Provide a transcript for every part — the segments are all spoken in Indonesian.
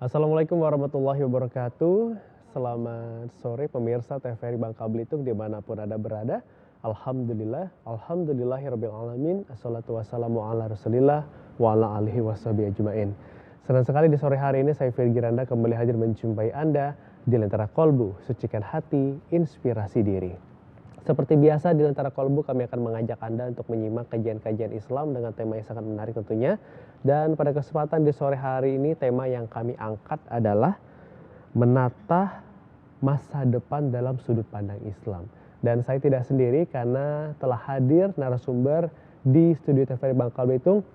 Assalamualaikum warahmatullahi wabarakatuh. Selamat sore pemirsa TVRI Bangka Belitung dimanapun Anda berada. Alhamdulillahirrabbilalamin. Assalatu wassalamu ala rasulillah wa ala alihi washabihi ajma'in. Senang sekali di sore hari ini saya Firgi Randa kembali hadir menjumpai Anda di Lentera Kolbu, sucikan hati, inspirasi diri. Seperti biasa di Lentera Kolbu kami akan mengajak Anda untuk menyimak kajian-kajian Islam dengan tema yang sangat menarik tentunya. Dan pada kesempatan di sore hari ini tema yang kami angkat adalah menata masa depan dalam sudut pandang Islam. Dan saya tidak sendiri karena telah hadir narasumber di studio TVRI Bangka Belitung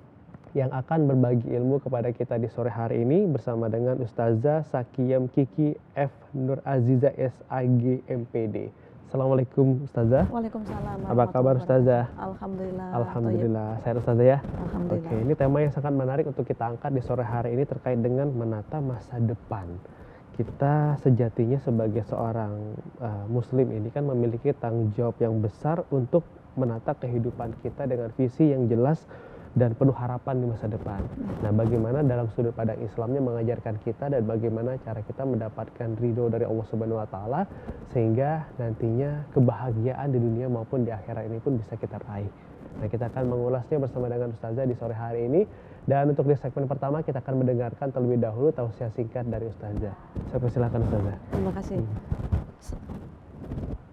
yang akan berbagi ilmu kepada kita di sore hari ini bersama dengan Ustazah Sakiyam Kiki F. Nur Aziza SAG MPD. Assalamualaikum Ustazah. Waalaikumsalam. Apa kabar Ustazah? Alhamdulillah. Alhamdulillah. Sehat Ustazah ya? Alhamdulillah. Oke, ini tema yang sangat menarik untuk kita angkat di sore hari ini terkait dengan menata masa depan. Kita sejatinya sebagai seorang muslim ini kan memiliki tanggung jawab yang besar untuk menata kehidupan kita dengan visi yang jelas dan penuh harapan di masa depan. Nah, bagaimana dalam sudut pandang Islamnya mengajarkan kita dan bagaimana cara kita mendapatkan ridho dari Allah Subhanahu wa taala sehingga nantinya kebahagiaan di dunia maupun di akhirat ini pun bisa kita raih. Nah, kita akan mengulasnya bersama dengan Ustazah di sore hari ini. Dan untuk di segmen pertama kita akan mendengarkan terlebih dahulu tausiah singkat dari Ustazah. Saya persilakan Ustazah. Terima kasih.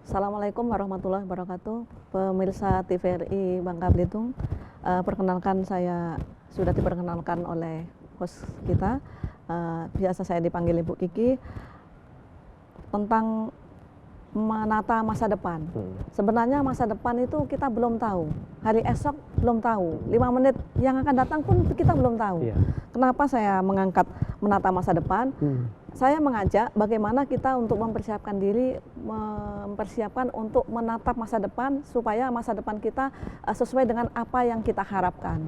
Assalamualaikum warahmatullahi wabarakatuh. Pemirsa TVRI Bangka Belitung. Perkenalkan, saya sudah diperkenalkan oleh host kita. Biasa saya dipanggil Ibu Kiki. Tentang menata masa depan. Sebenarnya masa depan itu kita belum tahu. Hari esok belum tahu. 5 menit yang akan datang pun kita belum tahu. Kenapa saya mengangkat menata masa depan? Saya mengajak bagaimana kita untuk mempersiapkan diri, mempersiapkan untuk menatap masa depan supaya masa depan kita sesuai dengan apa yang kita harapkan.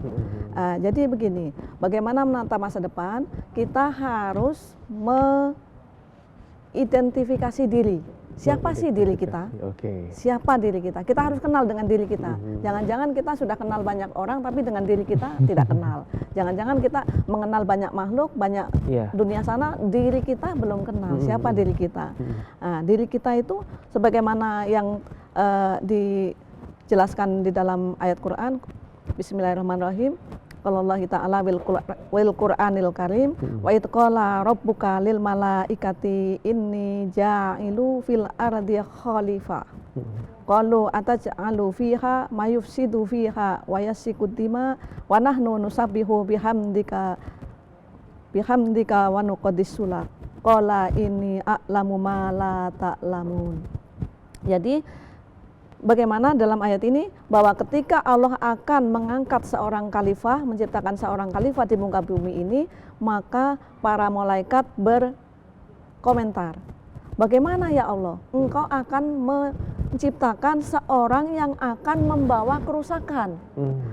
Jadi begini, bagaimana menatap masa depan? Kita harus mengidentifikasi diri. Siapa sih diri kita? Siapa diri kita? Kita harus kenal dengan diri kita. Jangan-jangan kita sudah kenal banyak orang tapi dengan diri kita tidak kenal. Jangan-jangan kita mengenal banyak makhluk, banyak dunia sana, diri kita belum kenal. Siapa diri kita? Nah, diri kita itu sebagaimana yang dijelaskan di dalam ayat Quran, Bismillahirrahmanirrahim. Qala Allah Ta'ala wil Qur'anil Karim wa id qala rabbuka lil malaikati inni ja'ilu fil ardi khalifah. Qalu ataj'alu fiha mayufsidu fiha wa yasfiku dima wa nahnu nusabbihu bihamdika wa nuqaddisu lak. Qala inni a'lamu ma la ta'lamun. Jadi bagaimana dalam ayat ini bahwa ketika Allah akan mengangkat seorang khalifah, menciptakan seorang khalifah di muka bumi ini, maka para malaikat berkomentar, bagaimana ya Allah, Engkau akan menciptakan seorang yang akan membawa kerusakan,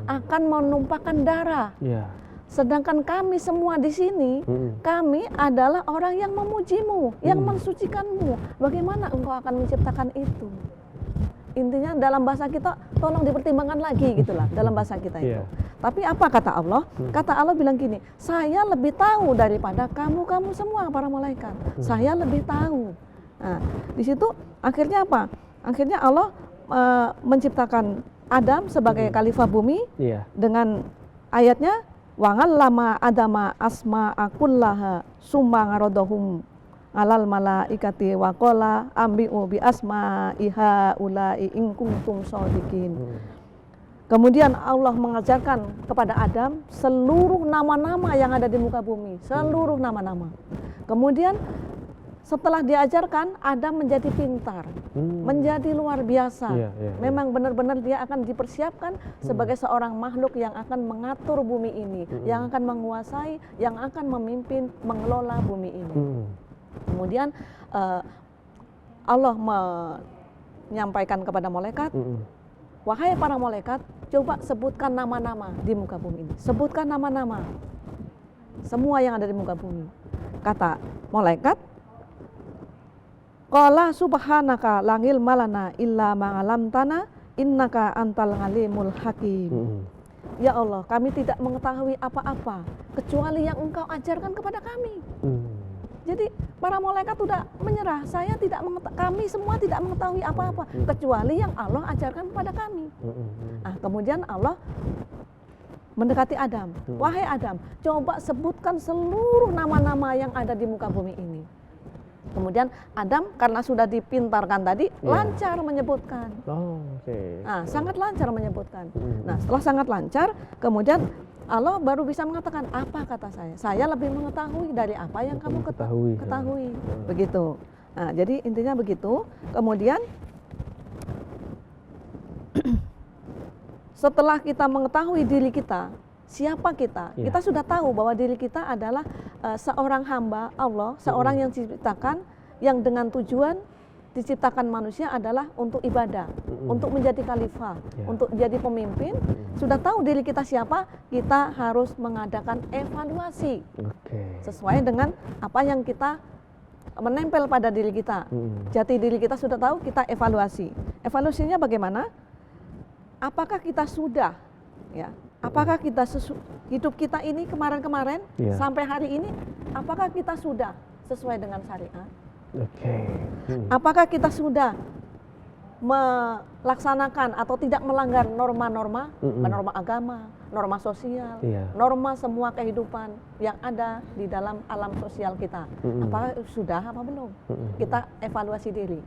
akan menumpahkan darah. Sedangkan kami semua di sini, kami adalah orang yang memujimu, yang mensucikanmu. Bagaimana Engkau akan menciptakan itu? Intinya dalam bahasa kita tolong dipertimbangkan lagi gitulah dalam bahasa kita itu. Tapi apa kata Allah? Kata Allah bilang gini, saya lebih tahu daripada kamu semua para malaikat. Saya lebih tahu. Nah, di situ akhirnya apa? Akhirnya Allah menciptakan Adam sebagai khalifah bumi dengan ayatnya wa'allama adama asma'akullaha summa ngarodohum alal malaikati wa qala ambi'u bi asma'iha ulai in kuntum shodiqin. Kemudian Allah mengajarkan kepada Adam seluruh nama-nama yang ada di muka bumi, seluruh nama-nama. Kemudian setelah diajarkan, Adam menjadi pintar, menjadi luar biasa. Memang benar-benar dia akan dipersiapkan sebagai seorang makhluk yang akan mengatur bumi ini, yang akan menguasai, yang akan memimpin, mengelola bumi ini. Kemudian Allah menyampaikan kepada malaikat, wahai para malaikat, coba sebutkan nama-nama di muka bumi ini. Sebutkan nama-nama semua yang ada di muka bumi. Kata malaikat, qala subhanaka langil malana illa ma'alamtana innaka antal alimul hakim. Ya Allah, kami tidak mengetahui apa-apa kecuali yang Engkau ajarkan kepada kami. Jadi para malaikat sudah menyerah. Kami semua tidak mengetahui apa-apa kecuali yang Allah ajarkan kepada kami. Nah, kemudian Allah mendekati Adam. Wahai Adam, coba sebutkan seluruh nama-nama yang ada di muka bumi ini. Kemudian Adam karena sudah dipintarkan tadi, lancar menyebutkan. Nah, sangat lancar menyebutkan. Nah, setelah sangat lancar, kemudian Allah baru bisa mengatakan, apa kata saya? Saya lebih mengetahui dari apa yang kamu ketahui. Begitu. Nah, jadi intinya begitu. Kemudian setelah kita mengetahui diri kita, siapa kita, kita sudah tahu bahwa diri kita adalah seorang hamba Allah, seorang yang diciptakan, yang dengan tujuan diciptakan manusia adalah untuk ibadah, untuk menjadi khalifah, untuk jadi pemimpin. Sudah tahu diri kita siapa, kita harus mengadakan evaluasi sesuai dengan apa yang kita menempel pada diri kita. Jati diri kita sudah tahu, kita evaluasi. Evaluasinya bagaimana? Apakah kita sudah, apakah kita hidup kita ini kemarin-kemarin sampai hari ini, apakah kita sudah sesuai dengan syariat? Apakah kita sudah melaksanakan atau tidak melanggar norma-norma, norma agama, norma sosial, norma semua kehidupan yang ada di dalam alam sosial kita? Apakah sudah apa belum? Kita evaluasi diri.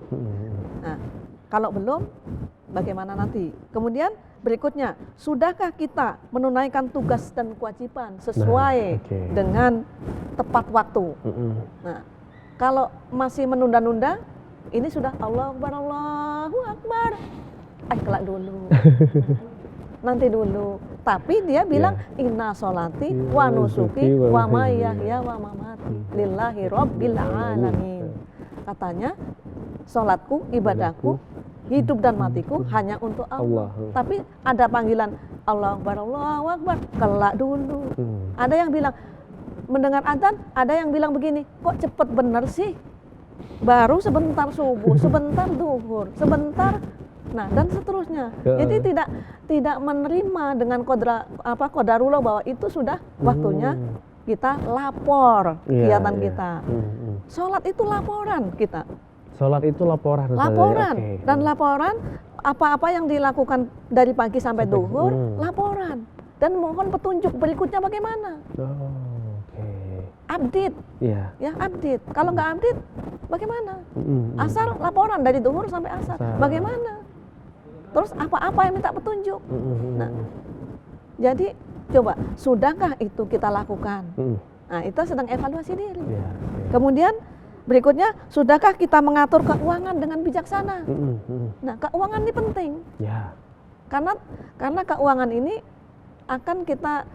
Nah, kalau belum, bagaimana nanti? Kemudian berikutnya, sudahkah kita menunaikan tugas dan kewajiban sesuai dengan tepat waktu? Nah, kalau masih menunda-nunda, ini sudah Allahu Akbar. Kelak dulu. Nanti dulu. Tapi dia bilang inna sholati wa nusuki wa mahyaya wa mamati lillahi rabbil alamin. Katanya, sholatku, ibadahku, hidup dan matiku hanya untuk Allah. Tapi ada panggilan Allahu Akbar, kelak dulu. Ada yang bilang mendengar adzan, ada yang bilang begini, kok cepet bener sih? Baru sebentar subuh, sebentar duhur, sebentar, nah dan seterusnya. Jadi tidak menerima dengan qadarullah bahwa itu sudah waktunya kita lapor kegiatan kita. Sholat itu laporan kita. Sholat itu laporan. Dan laporan apa-apa yang dilakukan dari pagi sampai duhur, laporan. Dan mohon petunjuk berikutnya bagaimana. Update, update. Kalau nggak update, bagaimana? Asar laporan dari duhur sampai asar, bagaimana? Terus apa-apa yang minta petunjuk. Nah, jadi coba, sudahkah itu kita lakukan? Nah, itu sedang evaluasi diri. Kemudian berikutnya, sudahkah kita mengatur keuangan dengan bijaksana? Nah, keuangan ini penting. Karena keuangan ini akan kita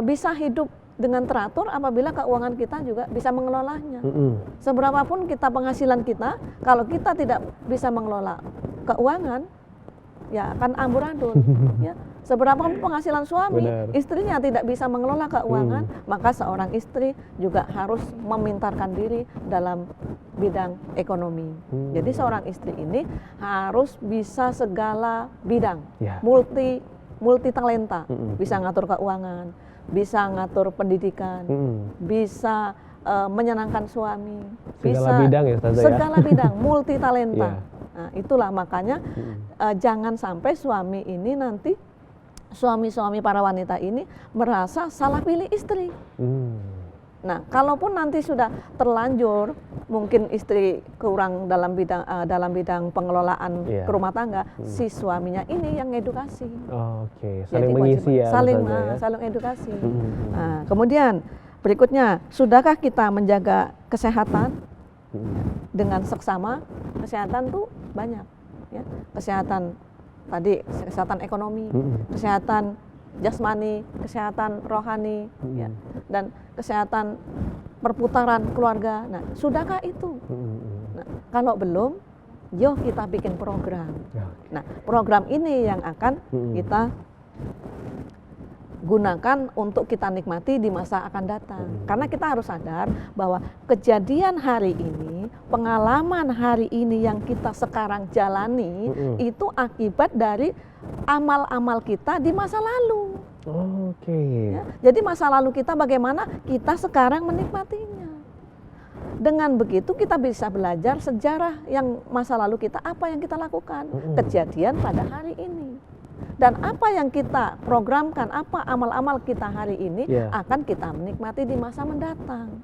bisa hidup dengan teratur apabila keuangan kita juga bisa mengelolanya. Seberapapun kita penghasilan kita, kalau kita tidak bisa mengelola keuangan, ya akan amburadul. Seberapapun penghasilan suami, istrinya tidak bisa mengelola keuangan, maka seorang istri juga harus memintarkan diri dalam bidang ekonomi. Jadi seorang istri ini harus bisa segala bidang, multi talenta, bisa ngatur keuangan, bisa ngatur pendidikan, bisa menyenangkan suami, segala bidang, multi talenta. Nah, itulah makanya jangan sampai suami ini nanti, suami-suami para wanita ini merasa salah pilih istri. Nah, kalaupun nanti sudah terlanjur, mungkin istri kurang dalam bidang pengelolaan rumah tangga, si suaminya ini yang edukasi. Saling mengisi ya. Saling edukasi. Nah, kemudian berikutnya, sudahkah kita menjaga kesehatan dengan seksama? Kesehatan tuh banyak, kesehatan tadi, kesehatan ekonomi, kesehatan jasmani, kesehatan rohani, dan kesehatan perputaran keluarga. Nah, sudahkah itu? Nah, kalau belum, yuk kita bikin program. Nah, program ini yang akan kita gunakan untuk kita nikmati di masa akan datang. Karena kita harus sadar bahwa kejadian hari ini, pengalaman hari ini yang kita sekarang jalani, itu akibat dari amal-amal kita di masa lalu. Jadi masa lalu kita bagaimana, kita sekarang menikmatinya. dengan begitu kita bisa belajar sejarah yang masa lalu kita, apa yang kita lakukan, kejadian pada hari ini. Dan apa yang kita programkan, apa amal-amal kita hari ini akan kita menikmati di masa mendatang.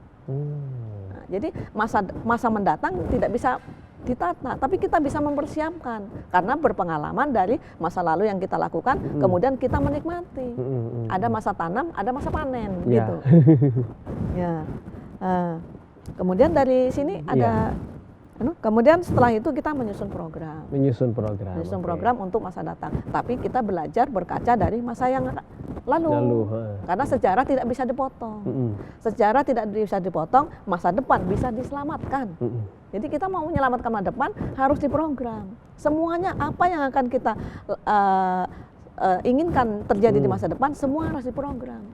Nah, jadi masa mendatang tidak bisa ditata, tapi kita bisa mempersiapkan karena berpengalaman dari masa lalu yang kita lakukan, kemudian kita menikmati. Ada masa tanam, ada masa panen, gitu. Ya. Kemudian dari sini ada, kemudian setelah itu kita menyusun program. Menyusun program. Menyusun program untuk masa datang. Tapi kita belajar berkaca dari masa yang lalu. Karena sejarah tidak bisa dipotong. Sejarah tidak bisa dipotong, masa depan bisa diselamatkan. Jadi kita mau menyelamatkan masa depan harus diprogram. Semuanya apa yang akan kita inginkan terjadi di masa depan, semua harus diprogram.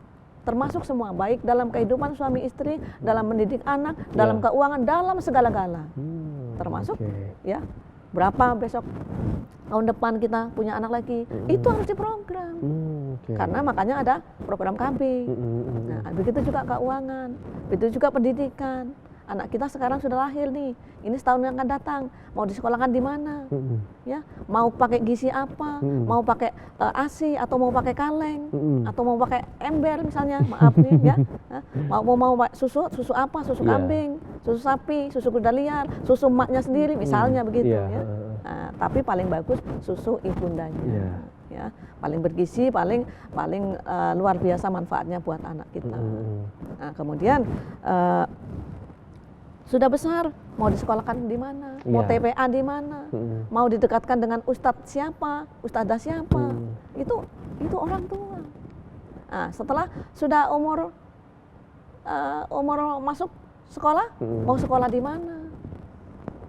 Termasuk semua, baik dalam kehidupan suami istri, dalam mendidik anak, dalam keuangan, dalam segala-gala. Termasuk ya berapa besok tahun depan kita punya anak lagi, itu harus diprogram. Karena makanya ada program KB. Nah, begitu juga keuangan, begitu juga pendidikan. Anak kita sekarang sudah lahir nih, ini setahun yang akan datang, mau disekolahkan di mana, ya, mau pakai gizi apa, mau pakai ASI atau mau pakai kaleng, atau mau pakai ember misalnya, maaf nih ya, mau susu apa, susu kambing, susu sapi, susu kuda liar, susu emaknya sendiri misalnya begitu ya. Nah, tapi paling bagus susu ibundanya. Ya, paling bergizi, paling luar biasa manfaatnya buat anak kita. Nah, kemudian sudah besar, mau disekolahkan di mana, mau TPA di mana, mau didekatkan dengan ustadz siapa, ustadzah siapa, itu orang tua. Nah, setelah sudah umur masuk sekolah, mau sekolah di mana,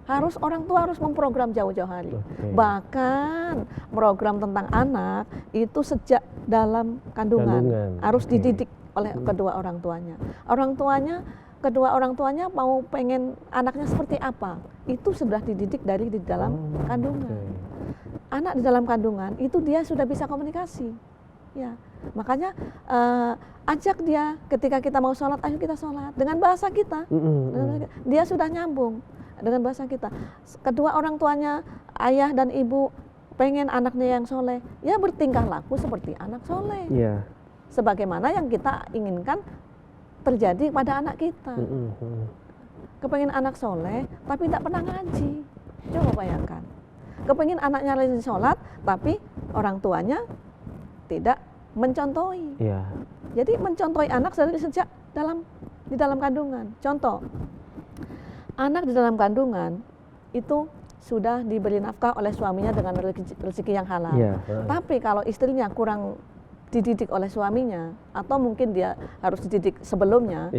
harus orang tua harus memprogram jauh-jauh hari. Bahkan program tentang anak itu sejak dalam kandungan. Harus dididik oleh kedua orang tuanya. Kedua orang tuanya mau pengen anaknya seperti apa, itu sudah dididik dari di dalam kandungan. Anak di dalam kandungan itu dia sudah bisa komunikasi, ya. Makanya ajak dia ketika kita mau sholat, ayo kita sholat dengan bahasa kita. Dia sudah nyambung dengan bahasa kita. Kedua orang tuanya, ayah dan ibu pengen anaknya yang soleh, ya bertingkah laku seperti anak soleh. Sebagaimana yang kita inginkan terjadi pada anak kita. Kepengen anak soleh tapi tidak pernah ngaji, coba bayangkan. Kepengen anaknya rajin sholat tapi orang tuanya tidak mencontohi. Jadi mencontohi anak dari sejak di dalam kandungan. Contoh, anak di dalam kandungan itu sudah diberi nafkah oleh suaminya dengan rezeki yang halal. Tapi kalau istrinya kurang dididik oleh suaminya, atau mungkin dia harus dididik sebelumnya,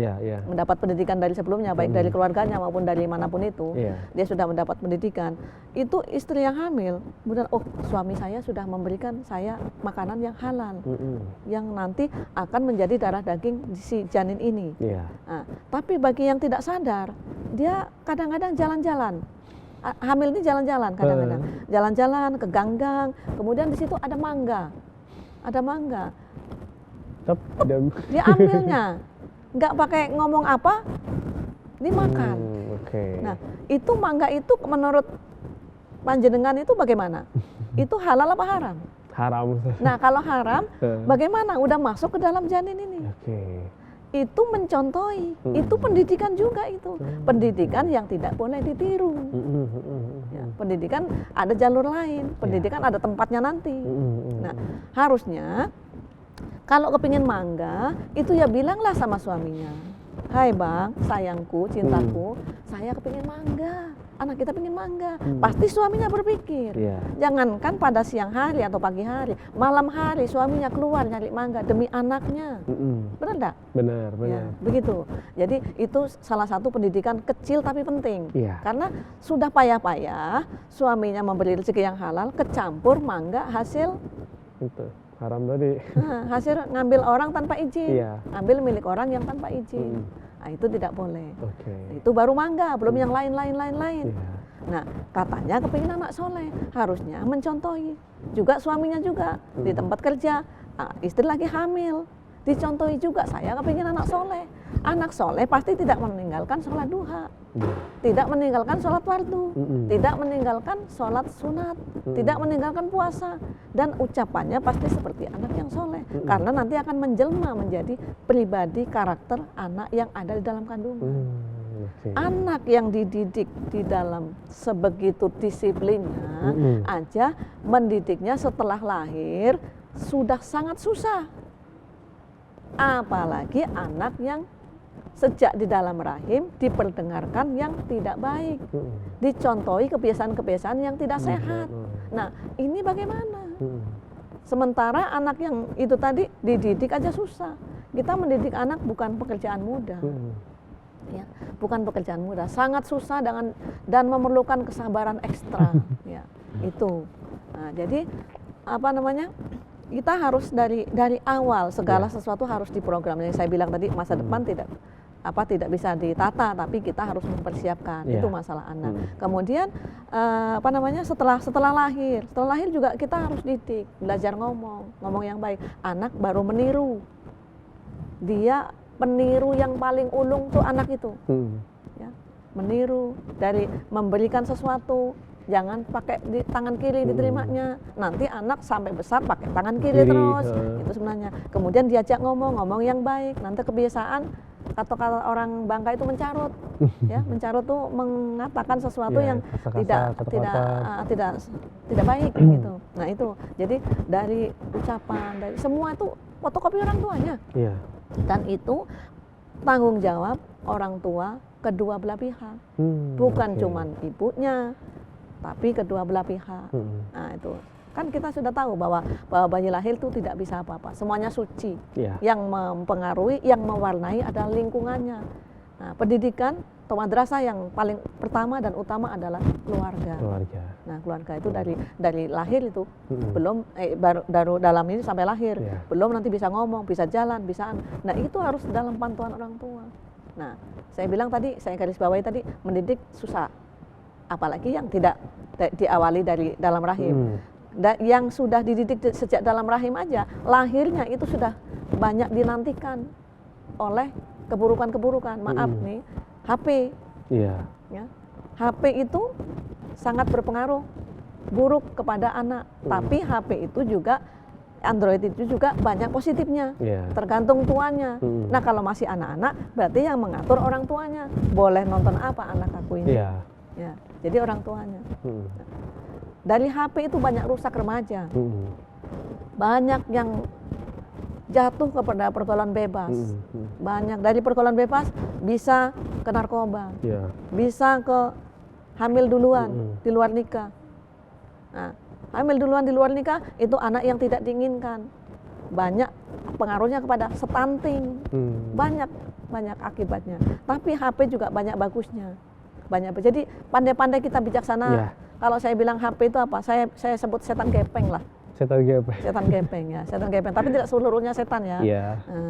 mendapat pendidikan dari sebelumnya, baik dari keluarganya maupun dari manapun itu, dia sudah mendapat pendidikan, itu istri yang hamil, kemudian suami saya sudah memberikan saya makanan yang halal, yang nanti akan menjadi darah daging si janin ini. Nah, tapi bagi yang tidak sadar, dia kadang-kadang jalan-jalan, hamil ini jalan-jalan kadang-kadang, jalan-jalan ke ganggang, kemudian di situ ada mangga. Dia ambilnya, nggak pakai ngomong apa, dimakan. Nah, itu mangga itu menurut panjenengan itu bagaimana? Itu halal apa haram? Haram. Nah, kalau haram, bagaimana? Udah masuk ke dalam janin ini. Itu mencontohi, itu pendidikan juga itu. Pendidikan yang tidak boleh ditiru. Pendidikan ada jalur lain, pendidikan ada tempatnya nanti. Nah, harusnya kalau kepingin mangga, itu ya bilanglah sama suaminya. Hai bang, sayangku, cintaku, saya kepingin mangga. Anak kita pengen mangga, pasti suaminya berpikir. Jangankan pada siang hari atau pagi hari, malam hari suaminya keluar nyari mangga demi anaknya. Benar enggak? Benar. Ya, begitu. Jadi itu salah satu pendidikan kecil tapi penting. Karena sudah payah-payah suaminya memberi rezeki yang halal, kecampur mangga hasil itu haram tadi. Hasil ngambil orang tanpa izin, ambil milik orang yang tanpa izin. Nah, itu tidak boleh. Itu baru mangga, belum yang lain. Nah, katanya kepingin anak soleh, harusnya mencontohi. Juga suaminya juga di tempat kerja, istri lagi hamil, Dicontohi juga, saya kepingin anak soleh. Anak soleh pasti tidak meninggalkan sholat duha, tidak meninggalkan sholat fardu, tidak meninggalkan sholat sunat, tidak meninggalkan puasa. Dan ucapannya pasti seperti anak yang soleh, karena nanti akan menjelma menjadi pribadi karakter anak yang ada di dalam kandungan. Anak yang dididik di dalam sebegitu disiplinnya aja, mendidiknya setelah lahir sudah sangat susah. Apalagi anak yang sejak di dalam rahim diperdengarkan yang tidak baik, dicontohi kebiasaan-kebiasaan yang tidak sehat. Nah, ini bagaimana? Sementara anak yang itu tadi dididik aja susah. Kita mendidik anak bukan pekerjaan mudah. Ya, bukan pekerjaan mudah, sangat susah dan memerlukan kesabaran ekstra. Ya, itu. Nah, jadi apa namanya? Kita harus dari awal segala sesuatu harus diprogram. Yang saya bilang tadi, masa depan tidak bisa ditata, tapi kita harus mempersiapkan. Itu masalah anak. Kemudian apa namanya, setelah lahir juga kita harus didik, belajar ngomong yang baik. Anak baru meniru, dia peniru yang paling ulung tuh anak itu. Ya, meniru dari memberikan sesuatu, jangan pakai di tangan kiri diterimanya. Nanti anak sampai besar pakai tangan kiri terus. Itu sebenarnya. Kemudian diajak ngomong yang baik. Nanti kebiasaan kata orang Bangka itu mencarut. Ya, mencarut tuh mengatakan sesuatu yang tidak baik gitu. Nah, itu. Jadi dari ucapan, dari semua itu fotokopi orang tuanya. Dan itu tanggung jawab orang tua kedua belah pihak. Bukan cuman ibunya, tapi kedua belah pihak. Nah, itu kan kita sudah tahu bahwa bayi lahir itu tidak bisa apa-apa, semuanya suci. Yang mempengaruhi, yang mewarnai adalah lingkungannya. Nah, pendidikan atau madrasah yang paling pertama dan utama adalah keluarga. Nah, keluarga itu dari lahir itu belum baru dalam ini sampai lahir, belum nanti bisa ngomong, bisa jalan, bisa. Nah, itu harus dalam pantauan orang tua. Nah, saya bilang tadi, saya garis bawahi tadi, mendidik susah, apalagi yang tidak diawali dari dalam rahim. Yang sudah dididik sejak dalam rahim aja, lahirnya itu sudah banyak dinantikan oleh keburukan-keburukan. Maaf nih, HP. Ya, HP itu sangat berpengaruh buruk kepada anak. Tapi HP itu juga, Android itu juga banyak positifnya, tergantung tuanya. Nah, kalau masih anak-anak, berarti yang mengatur orang tuanya. Boleh nonton apa anak aku ini? Ya, jadi orang tuanya. Dari HP itu banyak rusak remaja. Banyak yang jatuh kepada pergaulan bebas. Banyak dari pergaulan bebas bisa ke narkoba, bisa ke hamil duluan di luar nikah. Nah, hamil duluan di luar nikah itu anak yang tidak diinginkan. Banyak pengaruhnya kepada stunting. Banyak akibatnya. Tapi HP juga banyak bagusnya. Jadi pandai-pandai kita bijaksana. Kalau saya bilang HP itu apa? Saya sebut setan gepeng lah. Setan gepeng ya, setan gepeng. Tapi tidak seluruhnya setan ya.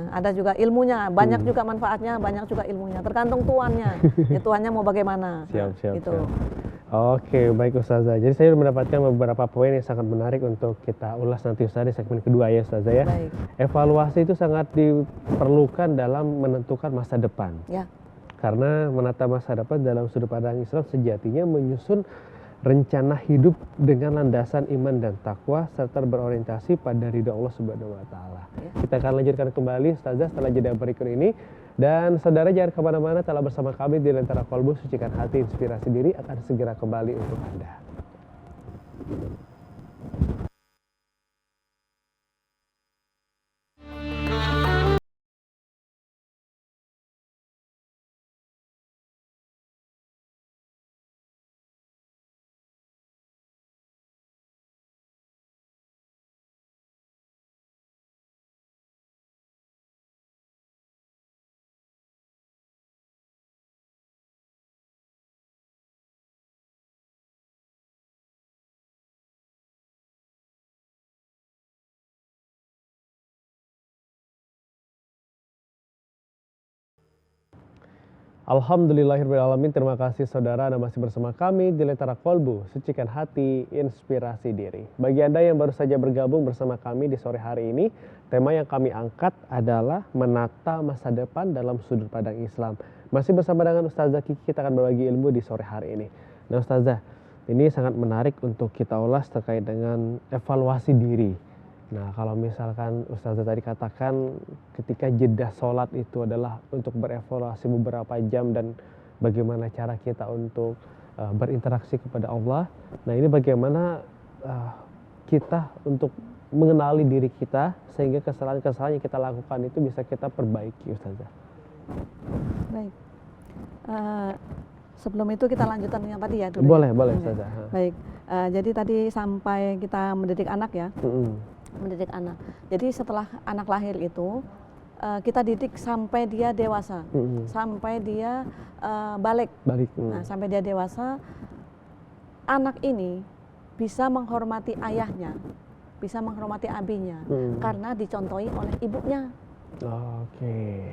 Ada juga ilmunya, banyak juga manfaatnya, banyak juga ilmunya. Tergantung tuannya. Tuannya mau bagaimana. Siap. Oke, baik Ustazah. Jadi saya mendapatkan beberapa poin yang sangat menarik untuk kita ulas nanti Ustazah di segmen kedua ya Ustazah ya. Baik. Evaluasi itu sangat diperlukan dalam menentukan masa depan. Karena menata masa depan dalam sudut pandang Islam sejatinya menyusun rencana hidup dengan landasan iman dan takwa serta berorientasi pada ridha Allah Subhanahu wa taala. Kita akan lanjutkan kembali Ustazah setelah jeda berikut ini. Dan saudara jangan kemana-mana, telah bersama kami di Lentera Kolbu, sucikan hati, inspirasi diri akan segera kembali untuk Anda. Alhamdulillahirrahmanirrahim. Terima kasih saudara Anda masih bersama kami di Lentera Kolbu, Sucikan Hati, Inspirasi Diri. Bagi Anda yang baru saja bergabung bersama kami di sore hari ini, tema yang kami angkat adalah menata masa depan dalam sudut pandang Islam. Masih bersama dengan Ustazah Kiki, kita akan berbagi ilmu di sore hari ini. Nah Ustazah, ini sangat menarik untuk kita ulas terkait dengan evaluasi diri. Nah kalau misalkan Ustazah tadi katakan ketika jeda sholat itu adalah untuk berevaluasi beberapa jam dan bagaimana cara kita untuk berinteraksi kepada Allah. Nah ini bagaimana kita untuk mengenali diri kita sehingga kesalahan-kesalahan yang kita lakukan itu bisa kita perbaiki Ustazah. Baik. Sebelum itu kita lanjutkan yang tadi ya dulu. Boleh ya? Ustazah. Baik. Jadi tadi sampai kita mendidik anak ya. Mendidik anak. Jadi setelah anak lahir itu kita didik sampai dia dewasa, sampai dia balik. Nah, sampai dia dewasa, anak ini bisa menghormati ayahnya, bisa menghormati abinya, karena dicontohi oleh ibunya.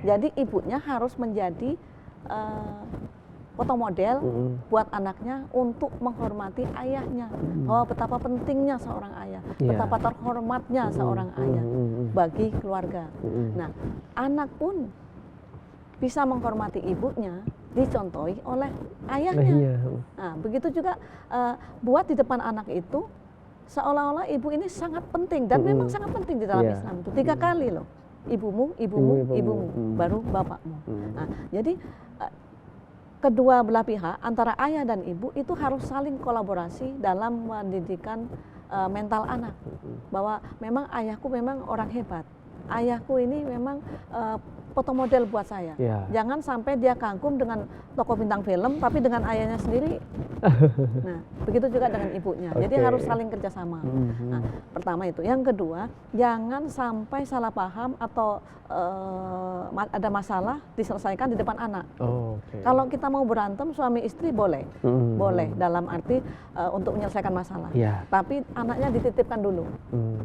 Jadi ibunya harus menjadi foto model buat anaknya untuk menghormati ayahnya, bahwa betapa pentingnya seorang ayah, betapa terhormatnya seorang ayah bagi keluarga. Nah, anak pun bisa menghormati ibunya, dicontohi oleh ayahnya. Nah, begitu juga buat di depan anak itu seolah-olah ibu ini sangat penting dan memang sangat penting di dalam Islam itu 3 kali loh, ibumu, baru bapakmu. Nah, jadi kedua belah pihak antara ayah dan ibu itu harus saling kolaborasi dalam pendidikan mental anak, bahwa memang ayahku memang orang hebat, ayahku ini memang foto model buat saya. Jangan sampai dia kagum dengan tokoh bintang film tapi dengan ayahnya sendiri. Nah, begitu juga dengan ibunya. Jadi harus saling kerjasama. Nah, pertama itu. Yang kedua, jangan sampai salah paham atau ada masalah diselesaikan di depan anak. Kalau kita mau berantem suami istri boleh, boleh dalam arti untuk menyelesaikan masalah. Tapi anaknya dititipkan dulu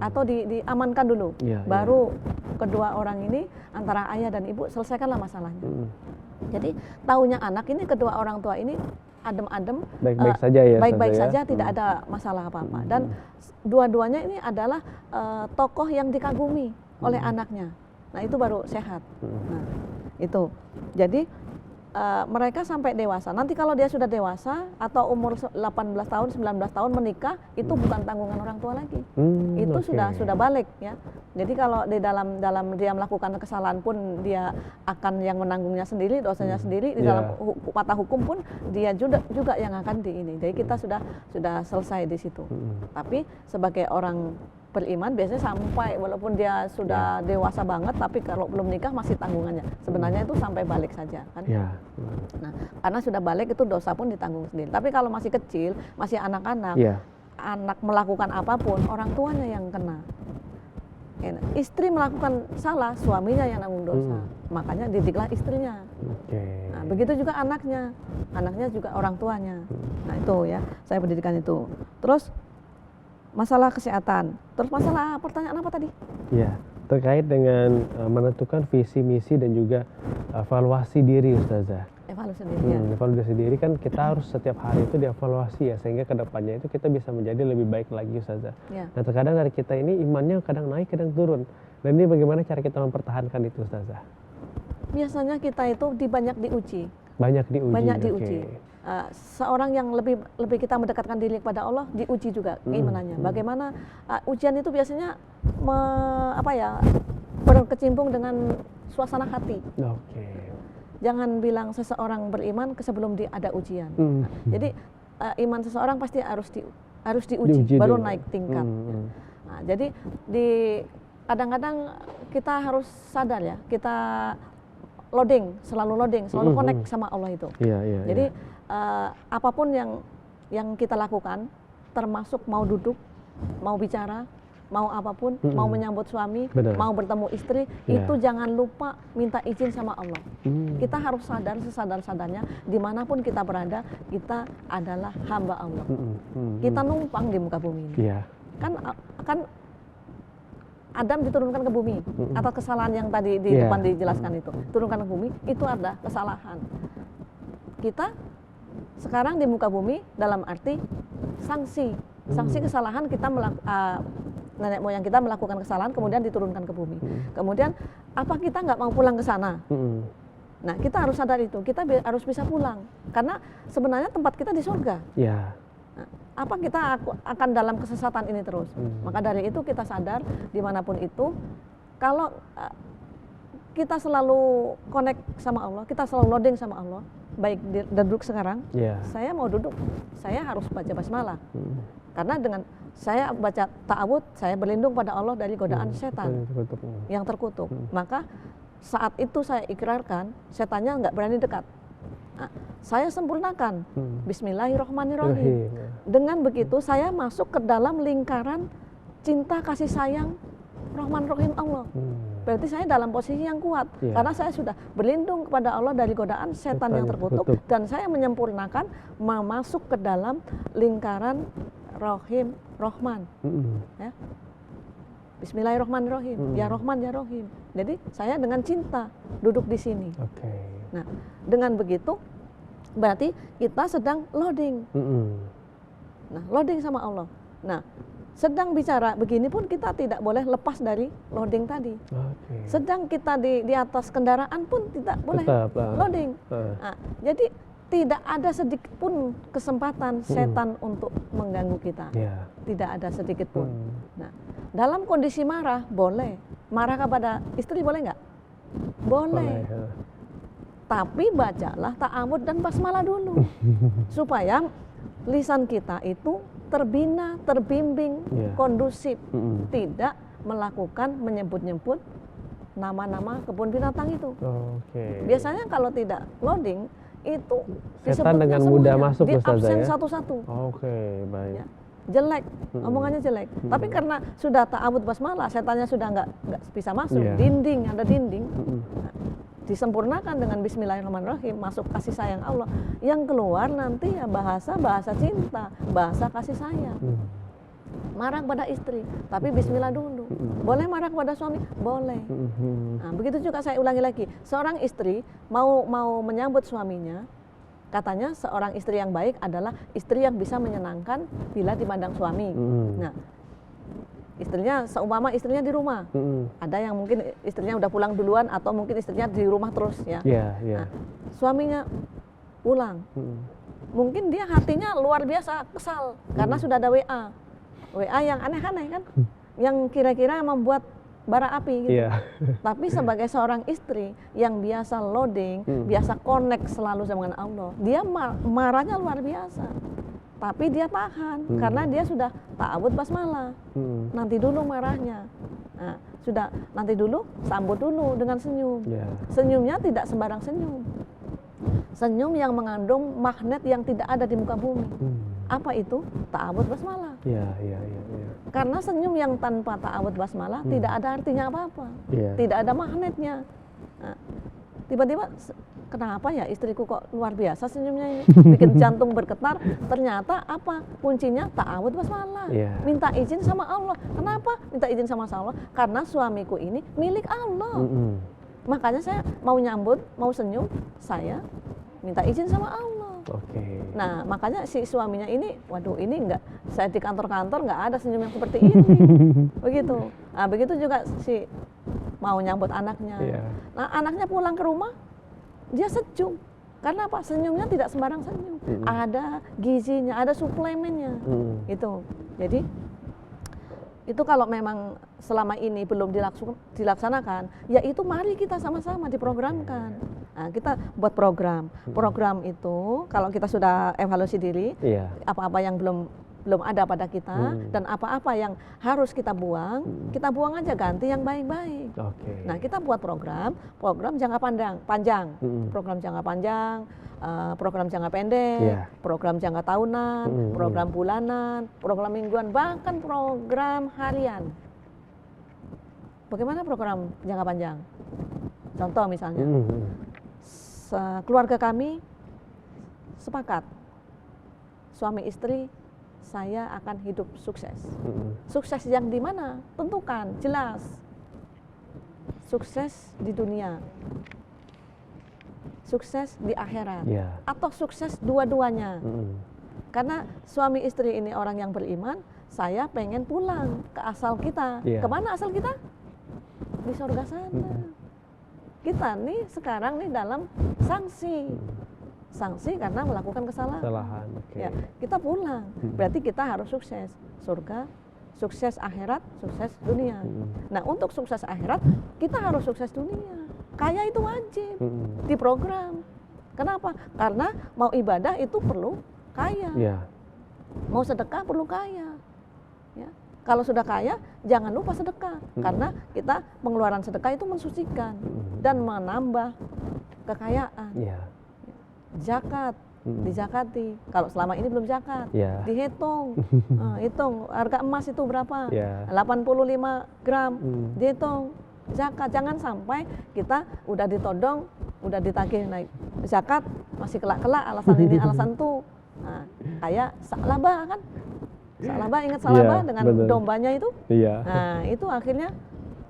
atau diamankan dulu, baru kedua orang ini antara ayah dan ibu selesaikanlah masalahnya. Jadi taunya anak ini kedua orang tua ini adem-adem, baik-baik saja ya, baik-baik saja, tidak ada masalah apa-apa. Dan dua-duanya ini adalah tokoh yang dikagumi oleh anaknya. Nah itu baru sehat. Nah itu. Jadi mereka sampai dewasa. Nanti kalau dia sudah dewasa atau umur 18 tahun, 19 tahun menikah, itu bukan tanggungan orang tua lagi. Itu sudah balik ya. Jadi kalau di dalam dia melakukan kesalahan pun dia akan yang menanggungnya sendiri, dosanya sendiri. Di dalam mata hukum pun dia juga yang akan ini. Jadi kita sudah selesai di situ. Tapi sebagai orang beriman biasanya sampai walaupun dia sudah dewasa banget, tapi kalau belum nikah masih tanggungannya. Sebenarnya itu sampai balik saja kan. Nah, karena sudah balik itu dosa pun ditanggung sendiri. Tapi kalau masih kecil, masih anak-anak, anak melakukan apapun orang tuanya yang kena. Istri melakukan salah, suaminya yang nanggung dosa. Makanya didiklah istrinya. Nah, begitu juga anaknya juga orang tuanya. Nah itu ya, saya pendidikan itu. Terus masalah kesehatan. Terus masalah pertanyaan apa tadi? Terkait dengan menentukan visi misi dan juga evaluasi diri Ustazah. Evaluasi diri kan kita harus setiap hari itu dievaluasi ya, sehingga kedepannya itu kita bisa menjadi lebih baik lagi Ustazah. Nah terkadang dari kita ini imannya kadang naik kadang turun. Dan ini bagaimana cara kita mempertahankan itu Ustazah? Biasanya kita itu banyak diuji. Banyak diuji. Seorang yang lebih kita mendekatkan diri kepada Allah diuji juga keimanannya. Bagaimana ujian itu biasanya berkecimpung dengan suasana hati. Jangan bilang seseorang beriman sebelum ada ujian. Jadi iman seseorang pasti harus diuji baru naik tingkat. Nah, jadi kadang-kadang kita harus sadar ya, kita selalu connect sama Allah itu. Jadi apapun yang kita lakukan, termasuk mau duduk, mau bicara, mau apapun, mau menyambut suami, mau bertemu istri, itu jangan lupa minta izin sama Allah. Kita harus sadar sesadar-sadarnya, dimanapun kita berada, kita adalah hamba Allah. Kita numpang di muka bumi ini. Kan Adam diturunkan ke bumi atas kesalahan yang tadi di depan dijelaskan itu, turunkan ke bumi, itu ada kesalahan. kita sekarang di muka bumi dalam arti sanksi kesalahan kita nenek moyang kita melakukan kesalahan kemudian diturunkan ke bumi. Kemudian apa kita nggak mau pulang ke sana? Nah, kita harus sadar itu, kita harus bisa pulang karena sebenarnya tempat kita di surga. Ya. Nah, apa kita akan dalam kesesatan ini terus? Maka dari itu kita sadar dimanapun itu, kalau kita selalu connect sama Allah, kita selalu loading sama Allah, baik duduk sekarang, saya mau duduk, saya harus baca basmalah. Karena dengan saya baca ta'awud, saya berlindung pada Allah dari godaan setan yang terkutuk. Maka saat itu saya ikrarkan, setannya nggak berani dekat. Nah, saya sempurnakan Bismillahirrahmanirrahim. Dengan begitu saya masuk ke dalam lingkaran cinta kasih sayang Rahman Rahim Allah. Berarti saya dalam posisi yang kuat karena saya sudah berlindung kepada Allah dari godaan setan yang terkutuk dan saya menyempurnakan masuk ke dalam lingkaran Rahim Rahman. Ya. Bismillahirrahmanirrahim. Ya Rahman ya Rahim. Jadi saya dengan cinta duduk di sini. Nah, dengan begitu berarti kita sedang loading. Nah, loading sama Allah. Nah, sedang bicara begini pun kita tidak boleh lepas dari loading tadi. Sedang kita di atas kendaraan pun tidak boleh loading. Nah, jadi tidak ada sedikit pun kesempatan setan untuk mengganggu kita. Tidak ada sedikit pun. Nah, dalam kondisi marah boleh. Marah kepada istri boleh nggak? Boleh. Tapi bacalah ta'awud dan basmalah dulu. Supaya lisan kita itu terbina, terbimbing, kondusif, tidak melakukan menyebut-nyebut nama-nama kebun binatang itu. Biasanya kalau tidak loading itu setan dengan mudah masuk di Ustazah, absen ya? satu-satu. Baik. Ya, jelek, omongannya jelek. Tapi karena sudah ta'awud basmalah, setannya sudah nggak bisa masuk. Dinding, ada dinding. Nah, disempurnakan dengan Bismillahirrahmanirrahim, masuk kasih sayang Allah. Yang keluar nanti ya bahasa cinta, bahasa kasih sayang. Marah kepada istri, tapi bismillah dulu. Boleh marah kepada suami? Boleh. Nah, begitu juga saya ulangi lagi, seorang istri mau menyambut suaminya, katanya seorang istri yang baik adalah istri yang bisa menyenangkan bila dimandang suami. Nah, istrinya seumpama istrinya di rumah, ada yang mungkin istrinya udah pulang duluan atau mungkin istrinya di rumah terus ya. Nah, suaminya pulang, mungkin dia hatinya luar biasa kesal karena sudah ada WA yang aneh-aneh kan, yang kira-kira membuat bara api gitu. Tapi sebagai seorang istri yang biasa loading, biasa connect selalu dengan Allah, dia marahnya luar biasa. Tapi dia tahan karena dia sudah ta'awud basmalah. Nanti dulu marahnya. Nah, sudah nanti dulu, sambut dulu dengan senyum. Senyumnya tidak sembarang senyum. Senyum yang mengandung magnet yang tidak ada di muka bumi. Apa itu? Ta'awud basmalah. Karena senyum yang tanpa ta'awud basmalah tidak ada artinya apa-apa. Tidak ada magnetnya. Nah, tiba-tiba kenapa ya istriku kok luar biasa senyumnya ini, bikin jantung bergetar. Ternyata apa kuncinya? Ta'awud basmalah. Minta izin sama Allah. Kenapa minta izin sama Allah? Karena suamiku ini milik Allah. Makanya saya mau nyambut, mau senyum, saya minta izin sama Allah. Nah, makanya si suaminya ini, waduh ini enggak, saya di kantor-kantor nggak ada senyum yang seperti ini. Begitu. Nah, begitu juga si mau nyambut anaknya. Nah, anaknya pulang ke rumah, dia sejuk. Karena apa? Senyumnya tidak sembarang senyum. Ada gizinya, ada suplemennya. Itu. Jadi itu kalau memang selama ini belum dilaksanakan, ya itu mari kita sama-sama diprogramkan. Nah, kita buat program. Program itu kalau kita sudah evaluasi diri, apa-apa yang belum ada pada kita dan apa-apa yang harus kita buang aja, ganti yang baik-baik. Nah, kita buat program jangka panjang, program jangka panjang, program jangka pendek, program jangka tahunan, program bulanan, program mingguan, bahkan program harian. Bagaimana program jangka panjang? Contoh misalnya, keluarga kami sepakat, suami istri saya akan hidup sukses. Sukses yang di mana? Tentukan, jelas. Sukses di dunia. sukses di akhirat, Ya. atau sukses dua-duanya. Karena suami istri ini orang yang beriman, saya pengen pulang ke asal kita. Iya. Kemana asal kita? Di surga sana. Kita nih sekarang nih dalam sanksi. Sanksi karena melakukan kesalahan. Kesalahan, oke. Ya, kita pulang. Berarti kita harus sukses. Surga, sukses akhirat, sukses dunia. Nah, untuk sukses akhirat, kita harus sukses dunia. Kaya itu wajib diprogram. Kenapa? Karena mau ibadah itu perlu kaya. Ya. Mau sedekah perlu kaya. Ya. Kalau sudah kaya, jangan lupa sedekah. Karena kita pengeluaran sedekah itu mensucikan dan menambah kekayaan. Ya. Zakat, dizakati. Kalau selama ini belum zakat, Ya. dihitung. Hitung harga emas itu berapa? Ya. 85 gram. Dihitung zakat. Jangan sampai kita udah ditodong, udah ditagih naik zakat, masih kelak-kelak alasan ini alasan itu. Nah, kayak Sa'labah kan? Sa'labah, ingat Sa'labah dengan betul. dombanya itu? Iya. Nah, itu akhirnya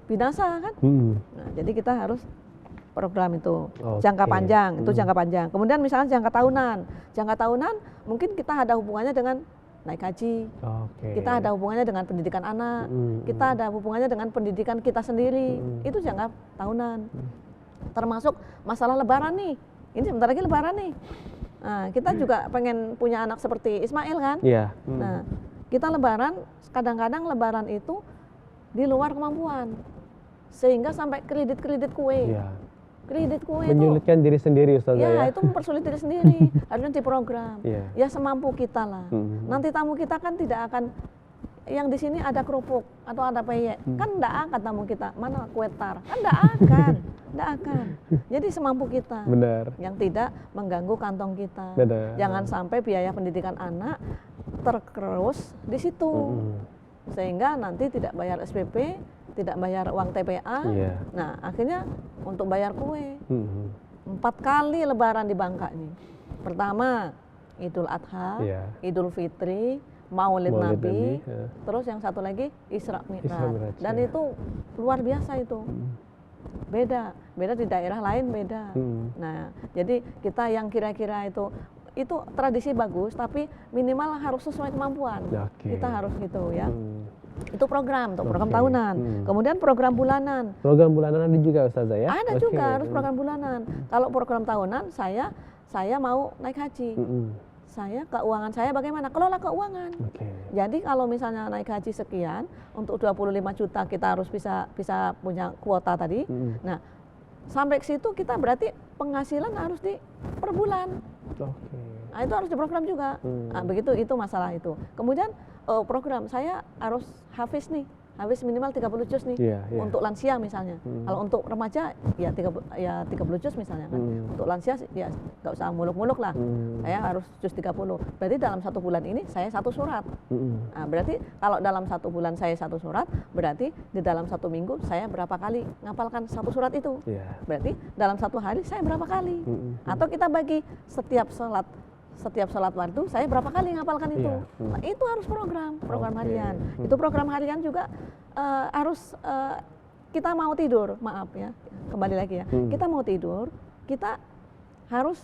binasa kan? Nah, jadi kita harus program itu jangka panjang, itu jangka panjang. Kemudian misalnya jangka tahunan. Jangka tahunan mungkin kita ada hubungannya dengan naik haji. Kita ada hubungannya dengan pendidikan anak. Kita ada hubungannya dengan pendidikan kita sendiri. Itu jangka tahunan. Termasuk masalah lebaran nih. Ini sebentar lagi lebaran nih. Nah, kita juga pengen punya anak seperti Ismail kan? Iya. Nah, kita lebaran, kadang-kadang lebaran itu di luar kemampuan. Sehingga sampai kredit-kredit kue. Iya. Kredit kue Menyulitkan diri sendiri, Ustazah ya. Ya, itu mempersulit diri sendiri. Harusnya diprogram. Iya. Ya semampu kita lah. Nanti tamu kita kan tidak akan yang di sini ada kerupuk atau ada peyek. Kan enggak akan tamu kita. Mana kue tar? Kan enggak akan. Enggak akan. Jadi semampu kita. Benar. Yang tidak mengganggu kantong kita. Benar. Jangan sampai biaya pendidikan anak terkerus di situ. Sehingga nanti tidak bayar SPP, tidak bayar uang TPA. Iya. Nah, akhirnya untuk bayar kue. 4 kali lebaran di Bangka ini. Pertama, Idul Adha, Iya. Idul Fitri, Maulid Nabi, ya. terus yang satu lagi Isra Isra Mi'raj. Mi'raj, Dan ya. itu luar biasa itu. Beda di daerah lain beda. Nah, jadi kita yang kira-kira itu tradisi bagus, tapi minimal harus sesuai kemampuan. Oke. Kita harus gitu ya. Itu program, untuk program Oke. tahunan. Kemudian program bulanan. Program bulanan ada juga, Ustazah ya? Ada Oke. juga harus program bulanan. Kalau program tahunan saya mau naik haji. Saya keuangan saya bagaimana? Kelola keuangan. Oke. Jadi kalau misalnya naik haji sekian untuk 25 juta kita harus bisa punya kuota tadi. Nah, sampai ke situ kita berarti penghasilan harus di per bulan. Oke. Nah, itu harus diprogram juga. Nah, begitu itu masalah itu. Kemudian program saya harus hafiz nih. Hafiz minimal 30 juz nih. Iya, iya. Untuk lansia misalnya. Kalau untuk remaja ya 30 juz misalnya kan. Untuk lansia ya nggak usah muluk-muluk lah. Saya harus juz 30. Berarti dalam 1 bulan ini saya 1 surat. Nah, berarti kalau dalam 1 bulan saya 1 surat, berarti di dalam 1 minggu saya berapa kali ngapalkan 1 surat itu. Iya. Berarti dalam 1 hari saya berapa kali. Atau kita bagi setiap sholat waktu saya berapa kali ngapalkan itu. Iya. Nah, itu harus program Oke. harian. Itu program harian juga harus kita mau tidur, maaf ya, kembali lagi ya. Kita mau tidur, kita harus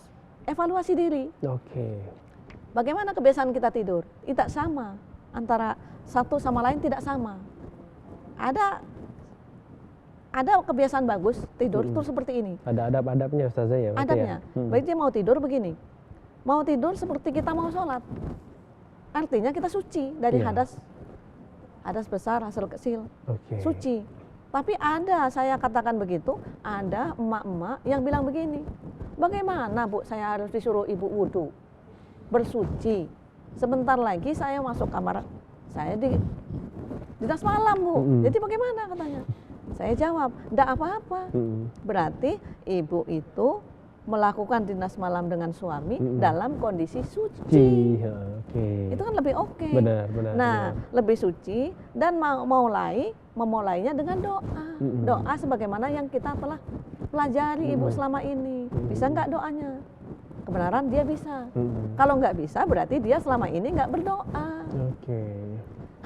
evaluasi diri. Oke. Bagaimana kebiasaan kita tidur? Tidak sama, antara satu sama lain tidak sama. Ada kebiasaan bagus tidur itu seperti ini. Ada adab-adabnya, Ustazah ya? berarti Adabnya, ya? baik dia mau tidur begini. Mau tidur seperti kita mau sholat. Artinya kita suci dari Iya. hadas besar, hasil kecil. Oke. Suci. Tapi ada, saya katakan begitu, ada emak-emak yang bilang begini. Bagaimana Bu, saya harus disuruh ibu wudhu, bersuci. Sebentar lagi saya masuk kamar, saya di dinas malam Bu. Jadi bagaimana katanya? Saya jawab, enggak apa-apa. Berarti ibu itu melakukan dinas malam dengan suami dalam kondisi suci. Oke. Itu kan lebih oke. Benar. Nah, lebih suci dan memulainya dengan doa. Doa sebagaimana yang kita telah pelajari Ibu selama ini. Bisa nggak doanya? Kebenaran dia bisa. Kalau nggak bisa berarti dia selama ini nggak berdoa. Oke.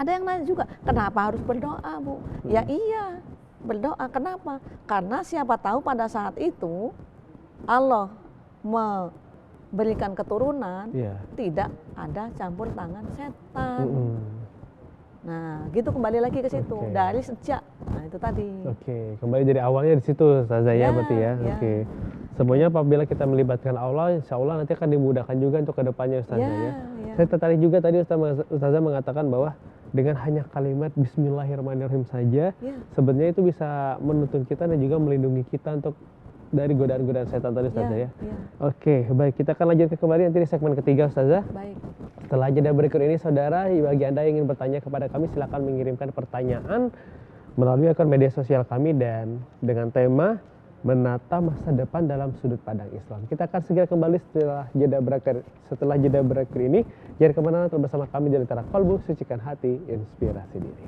Ada yang nanya juga, kenapa harus berdoa Bu? Ya iya, berdoa. Kenapa? Karena siapa tahu pada saat itu Allah memberikan keturunan, Iya. tidak ada campur tangan setan. Mm-mm. Nah, gitu kembali lagi ke situ Oke. dari sejak. Nah, itu tadi. Oke, kembali dari awalnya di situ Ustazah ya Ya, berarti ya. ya. Oke. Semuanya apabila kita melibatkan Allah, insya Allah nanti akan dimudahkan juga untuk kedepannya Ustazah ya. Ya. Saya tertarik juga tadi Ustazah mengatakan bahwa dengan hanya kalimat Bismillahirrahmanirrahim saja, Ya. sebenarnya itu bisa menuntun kita dan juga melindungi kita untuk dari godaan-godaan setan tadi Ustazah ya. Ya. Oke, baik, kita akan lanjutkan kembali nanti di segmen ketiga Ustazah. Baik. Setelah jeda berikut ini saudara, bagi Anda yang ingin bertanya kepada kami silakan mengirimkan pertanyaan melalui akun media sosial kami dan dengan tema menata masa depan dalam sudut pandang Islam. Kita akan segera kembali setelah jeda berakhir ini. Jangan kemana-mana, tetap bersama kami di Lentera Kolbu, sucikan hati, inspirasi diri.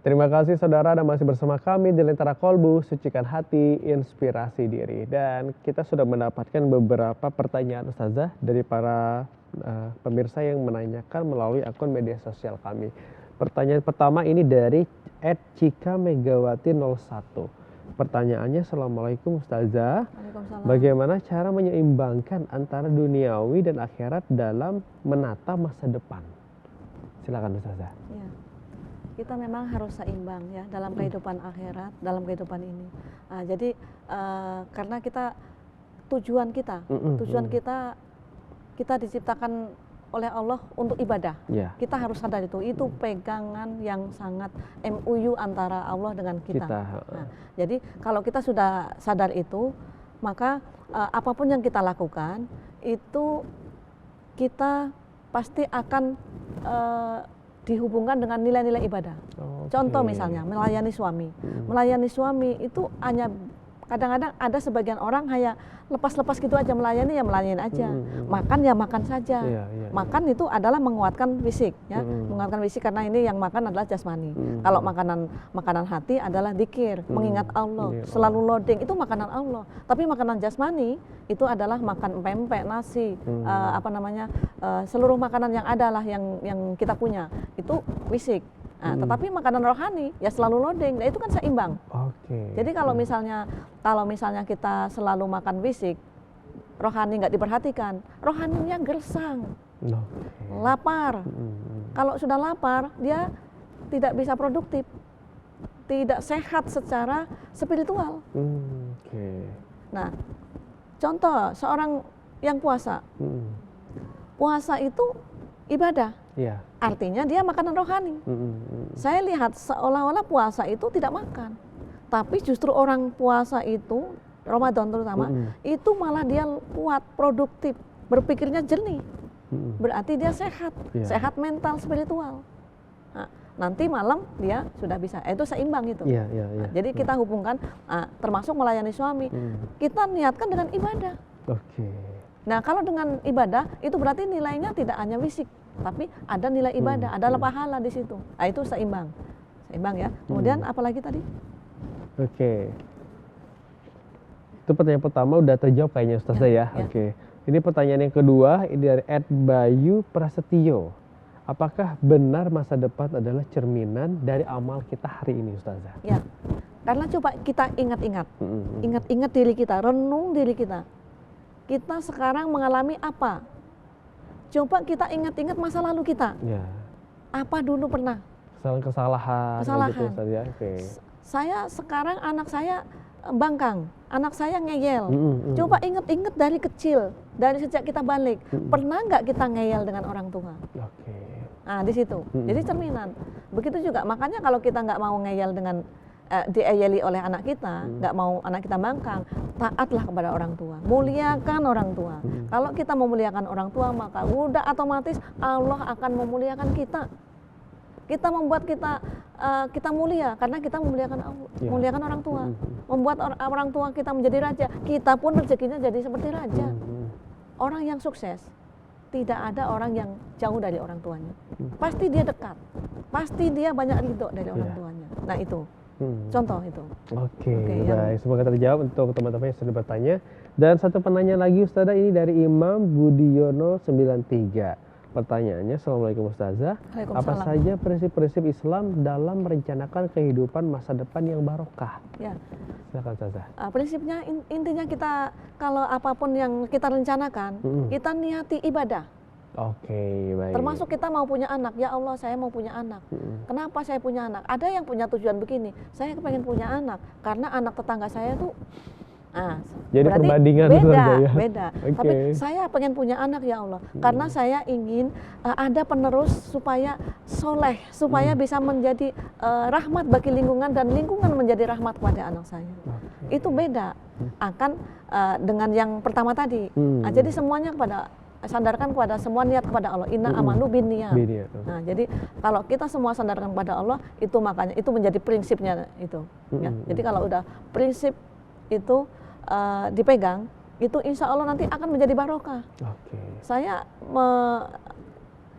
Terima kasih saudara Anda masih bersama kami di Lentera Kolbu, sucikan hati, inspirasi diri. Dan kita sudah mendapatkan beberapa pertanyaan Ustazah dari para pemirsa yang menanyakan melalui akun media sosial kami. Pertanyaan pertama ini dari @cikamegawati01. Pertanyaannya, Assalamualaikum Ustazah, Waalaikumsalam. bagaimana cara menyeimbangkan antara duniawi dan akhirat dalam menata masa depan? Silakan Ustazah. Ya. Kita memang harus seimbang ya dalam kehidupan akhirat, dalam kehidupan ini. Nah, jadi karena tujuan kita diciptakan oleh Allah untuk ibadah. Ya. Kita harus sadar itu pegangan yang sangat MOU antara Allah dengan kita. Nah, jadi kalau kita sudah sadar itu, maka apapun yang kita lakukan itu kita pasti akan dihubungkan dengan nilai-nilai ibadah. Contoh misalnya melayani suami. Melayani suami itu hanya kadang-kadang ada sebagian orang hanya lepas-lepas gitu aja melayani aja. Makan ya makan saja. Makan itu adalah menguatkan fisik ya. Menguatkan fisik karena ini yang makan adalah jasmani. Kalau makanan hati adalah dzikir, mengingat Allah, selalu loading itu makanan Allah. Tapi makanan jasmani itu adalah makan pempek, nasi, seluruh makanan yang ada lah yang kita punya itu fisik. Nah, tetapi makanan rohani ya selalu loading, nah itu kan seimbang. Jadi kalau misalnya kita selalu makan fisik, rohani nggak diperhatikan, rohaninya gersang, lapar. Kalau sudah lapar, dia tidak bisa produktif, tidak sehat secara spiritual. Nah, contoh seorang yang puasa, puasa itu ibadah. Artinya dia makanan rohani. Saya lihat seolah-olah puasa itu tidak makan, tapi justru orang puasa itu Ramadan terutama itu malah dia kuat, produktif, berpikirnya jernih. Berarti dia sehat, sehat mental, spiritual. Nah, nanti malam dia sudah bisa, itu seimbang itu. Nah, jadi kita hubungkan, termasuk melayani suami, kita niatkan dengan ibadah. Nah kalau dengan ibadah itu berarti nilainya tidak hanya fisik, tapi ada nilai ibadah, ada pahala di situ. Nah itu seimbang ya. Kemudian apalagi tadi? Itu pertanyaan pertama udah terjawab kayaknya Ustazah ya. Ini pertanyaan yang kedua, ini dari @Bayu Prasetyo. Apakah benar masa depan adalah cerminan dari amal kita hari ini Ustazah? Ya, karena coba kita ingat-ingat diri kita, renung diri kita. Kita sekarang mengalami apa? Coba kita ingat-ingat masa lalu kita. Apa dulu pernah? Kesalahan. Gitu, ya. Saya sekarang anak saya bangkang, anak saya ngeyel. Coba ingat-ingat dari kecil, dari sejak kita balik, pernah nggak kita ngeyel dengan orang tua? Nah di situ. Jadi cerminan. Begitu juga. Makanya kalau kita nggak mau ngeyel dengan diayeli oleh anak kita, nggak mau anak kita bangkang, taatlah kepada orang tua, muliakan orang tua. Kalau kita memuliakan orang tua, maka udah otomatis Allah akan memuliakan kita. Kita membuat kita mulia karena kita memuliakan Allah, memuliakan orang tua. Membuat orang tua kita menjadi raja, kita pun rezekinya jadi seperti raja. Orang yang sukses, tidak ada orang yang jauh dari orang tuanya. Pasti dia dekat, pasti dia banyak ridho dari orang tuanya. Nah itu, contoh itu. Oke, baik. Semoga terjawab untuk teman-teman yang sudah bertanya. Dan satu penanya lagi Ustazah, ini dari Imam Budiono 93. Pertanyaannya, Assalamualaikum Ustazah, apa saja prinsip-prinsip Islam dalam merencanakan kehidupan masa depan yang barokah? Ya. Silakan Ustazah. Prinsipnya intinya kita kalau apapun yang kita rencanakan, kita niati ibadah. Oke, baik. Termasuk kita mau punya anak, ya Allah saya mau punya anak. Kenapa saya punya anak? Ada yang punya tujuan begini, saya pengen punya anak karena anak tetangga saya tuh jadi perbandingan beda. Okay. Tapi saya pengen punya anak ya Allah, karena saya ingin ada penerus supaya soleh, supaya bisa menjadi rahmat bagi lingkungan dan lingkungan menjadi rahmat kepada anak saya. Itu beda akan dengan yang pertama tadi. Jadi semuanya sandarkan kepada semua niat kepada Allah. Inna amanu binniyat. Nah, jadi kalau kita semua sandarkan kepada Allah, itu makanya itu menjadi prinsipnya itu. Ya. Jadi kalau udah prinsip itu dipegang, itu insya Allah nanti akan menjadi barokah. Saya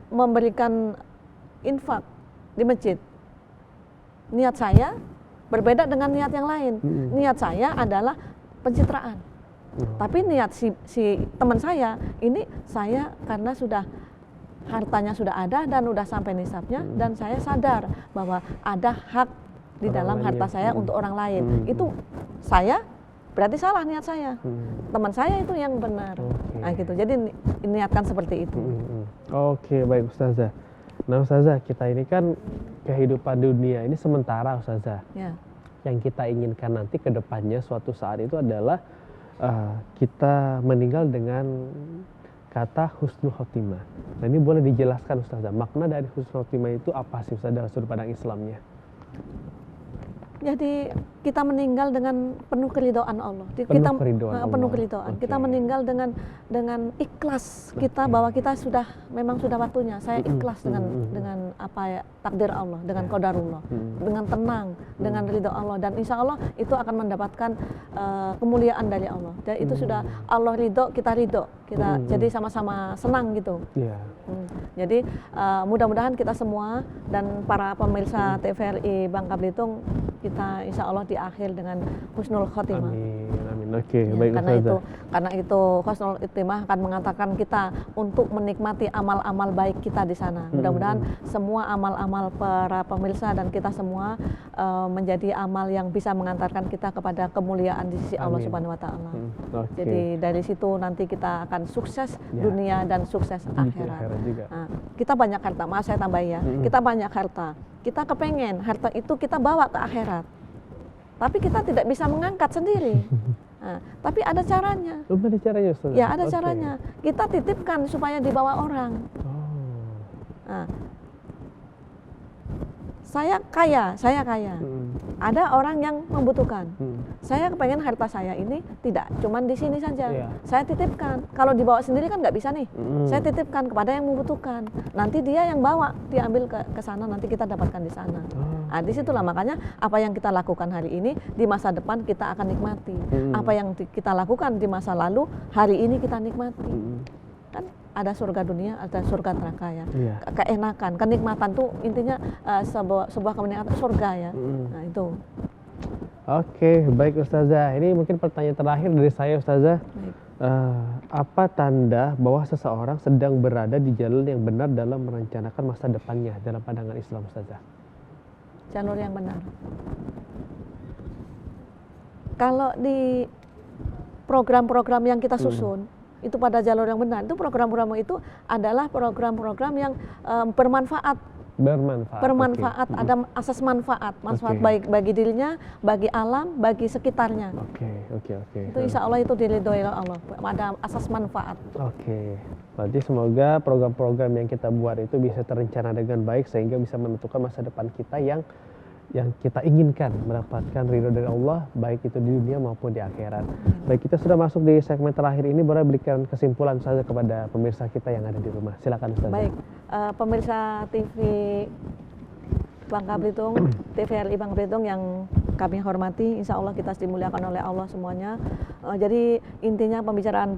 memberikan infak di masjid. Niat saya berbeda dengan niat yang lain. Niat saya adalah pencitraan. Tapi niat si teman saya ini, saya karena sudah hartanya sudah ada dan sudah sampai nisabnya, dan saya sadar bahwa ada hak di dalam harta saya untuk orang lain. Itu saya berarti salah niat saya. Teman saya itu yang benar. Nah gitu. Jadi niatkan seperti itu. Oke, baik Ustazah. Nah Ustazah, kita ini kan kehidupan dunia ini sementara Ustazah. Ya. Yang kita inginkan nanti ke depannya suatu saat itu adalah kita meninggal dengan kata husnul khotimah. Nah ini boleh dijelaskan Ustazah, makna dari husnul khotimah itu apa sih Ustazah dalam sudut pandang Islamnya? Jadi kita meninggal dengan penuh keridhaan Allah. Penuh keridhaan. Kita meninggal dengan ikhlas kita bahwa kita memang sudah waktunya. Saya ikhlas dengan apa ya, takdir Allah, dengan qadarullah, dengan tenang, dengan ridho Allah, dan insya Allah itu akan mendapatkan kemuliaan dari Allah. Dan itu sudah Allah ridho, kita ridho, kita jadi sama-sama senang gitu. Jadi mudah-mudahan kita semua dan para pemirsa TVRI Bangka Belitung, kita insya Allah di akhir dengan husnul khotimah. Amin. Oke, baik Ustazah. Karena itu husnul khotimah akan mengantarkan kita untuk menikmati amal-amal baik kita di sana. Mudah-mudahan semua amal-amal para pemirsa dan kita semua menjadi amal yang bisa mengantarkan kita kepada kemuliaan di sisi Allah Subhanahu wa taala. Jadi dari situ nanti kita akan sukses dunia dan sukses akhirat. Nah, kita banyak harta, maaf saya tambah ya. Kita banyak harta. Kita kepengen harta itu kita bawa ke akhirat, tapi kita tidak bisa mengangkat sendiri. Nah, tapi ada caranya. Ada caranya, Ustaz? Ya, ada caranya. Kita titipkan supaya dibawa orang. Nah, saya kaya. Ada orang yang membutuhkan. Saya kepengen harta saya ini tidak cuman di sini saja. Saya titipkan. Kalau dibawa sendiri kan nggak bisa nih. Saya titipkan kepada yang membutuhkan. Nanti dia yang bawa, diambil ke sana, nanti kita dapatkan di sana. Nah, disitulah makanya apa yang kita lakukan hari ini di masa depan kita akan nikmati. Apa yang kita lakukan di masa lalu hari ini kita nikmati. Kan ada surga dunia, ada surga neraka ya. Keenakan, kenikmatan tuh intinya sebuah kenikmatan surga ya. Nah itu. Oke, baik Ustazah. Ini mungkin pertanyaan terakhir dari saya Ustazah. Apa tanda bahwa seseorang sedang berada di jalan yang benar dalam merencanakan masa depannya dalam pandangan Islam Ustazah? Jalur yang benar. Kalau di program-program yang kita susun, itu pada jalur yang benar, itu program-program itu adalah program-program yang bermanfaat, ada asas manfaat baik bagi dirinya, bagi alam, bagi sekitarnya. Itu insya Allah itu diridhoi Allah, ada asas manfaat. Berarti semoga program-program yang kita buat itu bisa terencana dengan baik sehingga bisa menentukan masa depan kita yang kita inginkan, mendapatkan ridho dari Allah baik itu di dunia maupun di akhirat. Baik, kita sudah masuk di segmen terakhir ini, boleh berikan kesimpulan saja kepada pemirsa kita yang ada di rumah. Silakan Ustaz. Baik, pemirsa TV Bangka Belitung, TVRI Bangka Belitung yang kami hormati, insya Allah kita dimuliakan oleh Allah semuanya. Jadi intinya pembicaraan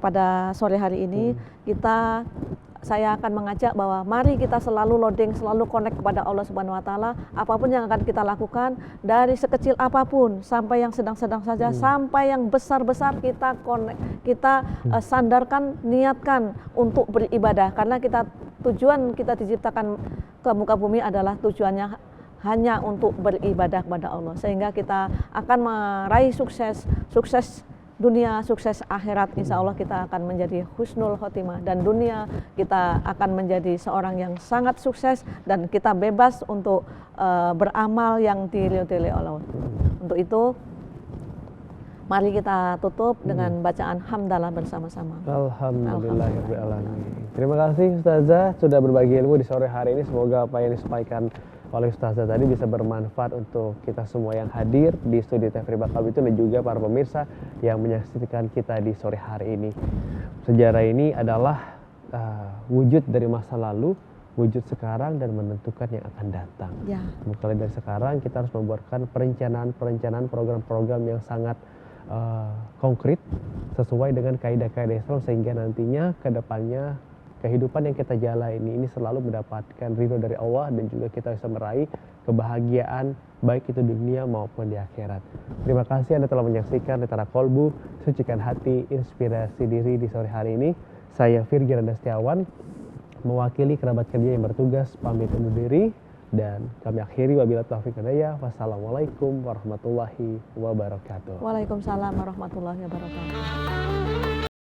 pada sore hari ini saya akan mengajak bahwa mari kita selalu loading, selalu connect kepada Allah Subhanahu wa taala. Apapun yang akan kita lakukan, dari sekecil apapun sampai yang sedang-sedang saja, sampai yang besar-besar, kita sandarkan, niatkan untuk beribadah, karena tujuan kita diciptakan ke muka bumi adalah tujuannya hanya untuk beribadah kepada Allah, sehingga kita akan meraih sukses dunia, sukses akhirat. Insya Allah kita akan menjadi husnul khotimah, dan dunia kita akan menjadi seorang yang sangat sukses, dan kita bebas untuk beramal yang diridhoi Allah. Untuk itu mari kita tutup dengan bacaan hamdalah bersama-sama. Alhamdulillahirrahmanirrahim. Terima kasih Ustazah sudah berbagi ilmu di sore hari ini. Semoga apa yang disampaikan oleh Ustazah tadi bisa bermanfaat untuk kita semua yang hadir di studio TVRI Bangka Belitung dan juga para pemirsa yang menyaksikan kita di sore hari ini. Sejarah ini adalah wujud dari masa lalu, wujud sekarang, dan menentukan yang akan datang. Ya. Mulai dari sekarang kita harus membuatkan perencanaan program-program yang sangat konkret sesuai dengan kaidah-kaidah Islam, sehingga nantinya ke depannya kehidupan yang kita jalani ini selalu mendapatkan ridho dari Allah, dan juga kita bisa meraih kebahagiaan baik itu dunia maupun di akhirat. Terima kasih Anda telah menyaksikan Lentera Kolbu, sucikan hati, inspirasi diri di sore hari ini. Saya Virgi Randa Setiawan, mewakili kerabat kerja yang bertugas, pamit undur diri, dan kami akhiri wabillahi taufiq wal hidayah. Wassalamualaikum warahmatullahi wabarakatuh. Waalaikumsalam warahmatullahi wabarakatuh.